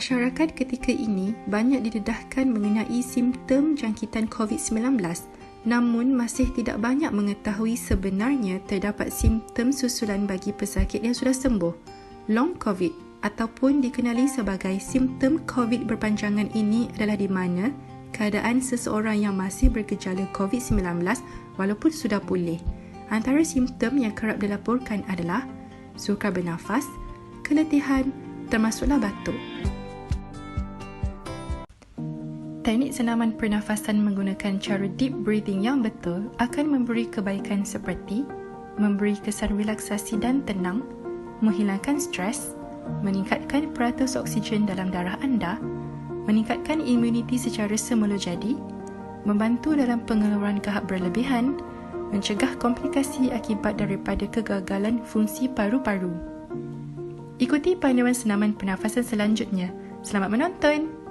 Masyarakat ketika ini banyak didedahkan mengenai simptom jangkitan COVID-19, namun masih tidak banyak mengetahui sebenarnya terdapat simptom susulan bagi pesakit yang sudah sembuh. Long COVID ataupun dikenali sebagai simptom COVID berpanjangan ini adalah di mana keadaan seseorang yang masih bergejala COVID-19 walaupun sudah pulih. Antara simptom yang kerap dilaporkan adalah sukar bernafas, keletihan, termasuklah batuk. Teknik senaman pernafasan menggunakan cara deep breathing yang betul akan memberi kebaikan seperti memberi kesan relaksasi dan tenang, menghilangkan stres, meningkatkan peratus oksigen dalam darah anda, meningkatkan imuniti secara semula jadi, membantu dalam pengeluaran kahak berlebihan, mencegah komplikasi akibat daripada kegagalan fungsi paru-paru. Ikuti panduan senaman pernafasan selanjutnya. Selamat menonton!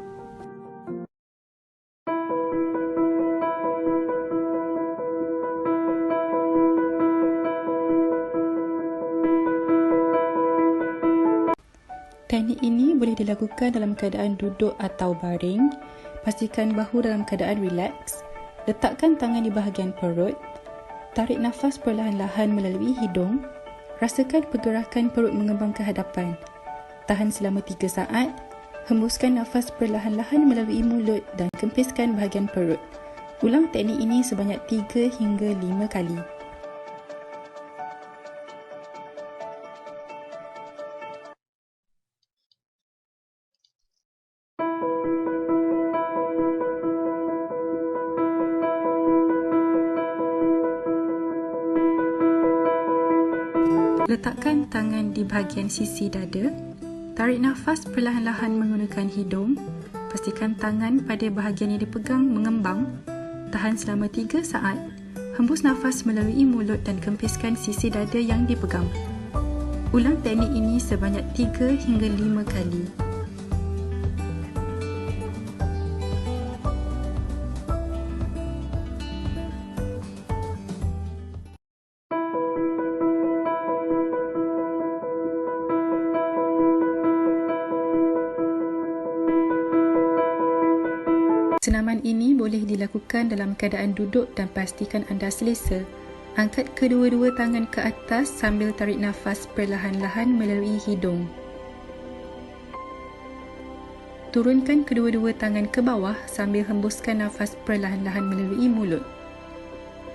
Teknik ini boleh dilakukan dalam keadaan duduk atau baring. Pastikan bahu dalam keadaan rileks. Letakkan tangan di bahagian perut. Tarik nafas perlahan-lahan melalui hidung. Rasakan pergerakan perut mengembang ke hadapan. Tahan selama 3 saat. Hembuskan nafas perlahan-lahan melalui mulut dan kempiskan bahagian perut. Ulang teknik ini sebanyak 3 hingga 5 kali. Letakkan tangan di bahagian sisi dada. Tarik nafas perlahan-lahan menggunakan hidung. Pastikan tangan pada bahagian yang dipegang mengembang. Tahan selama 3 saat. Hembus nafas melalui mulut dan kempiskan sisi dada yang dipegang. Ulang teknik ini sebanyak 3 hingga 5 kali. Senaman ini boleh dilakukan dalam keadaan duduk dan pastikan anda selesa. Angkat kedua-dua tangan ke atas sambil tarik nafas perlahan-lahan melalui hidung. Turunkan kedua-dua tangan ke bawah sambil hembuskan nafas perlahan-lahan melalui mulut.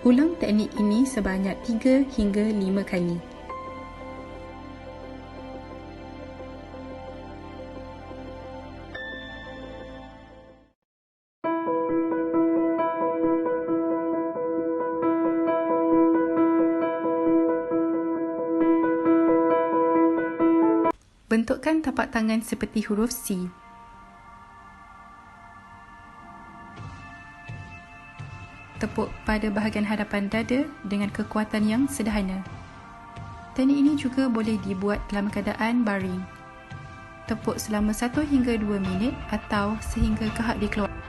Ulang teknik ini sebanyak 3 hingga 5 kali. Bentukkan tapak tangan seperti huruf C. Tepuk pada bahagian hadapan dada dengan kekuatan yang sederhana. Teknik ini juga boleh dibuat dalam keadaan baring. Tepuk selama 1 hingga 2 minit atau sehingga kahak dikeluarkan.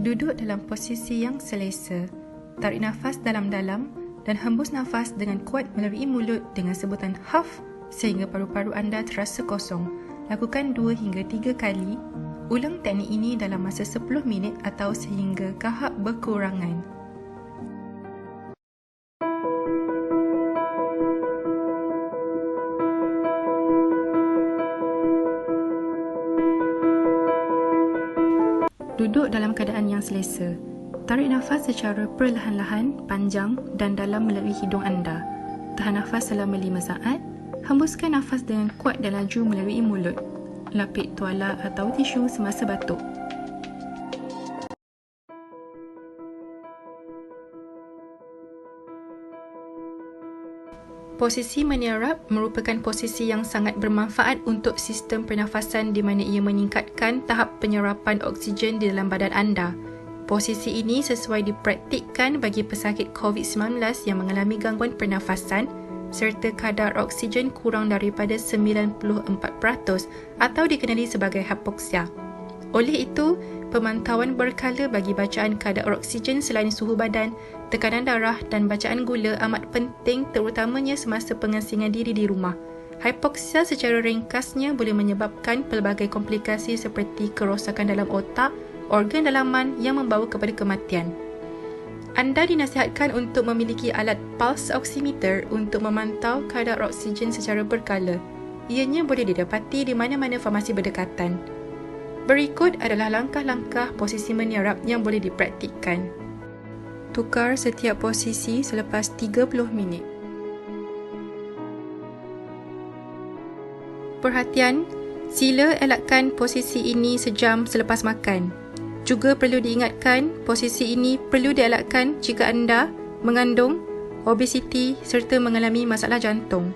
Duduk dalam posisi yang selesa. Tarik nafas dalam-dalam dan hembus nafas dengan kuat melalui mulut dengan sebutan haf sehingga paru-paru anda terasa kosong. Lakukan 2 hingga 3 kali. Ulang teknik ini dalam masa 10 minit atau sehingga kahak berkurangan. Duduk dalam keadaan yang selesa. Tarik nafas secara perlahan-lahan, panjang dan dalam melalui hidung anda. Tahan nafas selama 5 saat. Hembuskan nafas dengan kuat dan laju melalui mulut. Lapik tuala atau tisu semasa batuk. Posisi meniarap merupakan posisi yang sangat bermanfaat untuk sistem pernafasan di mana ia meningkatkan tahap penyerapan oksigen di dalam badan anda. Posisi ini sesuai dipraktikkan bagi pesakit COVID-19 yang mengalami gangguan pernafasan serta kadar oksigen kurang daripada 94% atau dikenali sebagai hipoksia. Oleh itu, pemantauan berkala bagi bacaan kadar oksigen selain suhu badan, tekanan darah dan bacaan gula amat penting terutamanya semasa pengasingan diri di rumah. Hipoksia secara ringkasnya boleh menyebabkan pelbagai komplikasi seperti kerosakan dalam otak, organ dalaman yang membawa kepada kematian. Anda dinasihatkan untuk memiliki alat pulse oximeter untuk memantau kadar oksigen secara berkala. Ianya boleh didapati di mana-mana farmasi berdekatan. Berikut adalah langkah-langkah posisi menyerap yang boleh dipraktikkan. Tukar setiap posisi selepas 30 minit. Perhatian, sila elakkan posisi ini sejam selepas makan. Juga perlu diingatkan, posisi ini perlu dielakkan jika anda mengandung obesiti serta mengalami masalah jantung.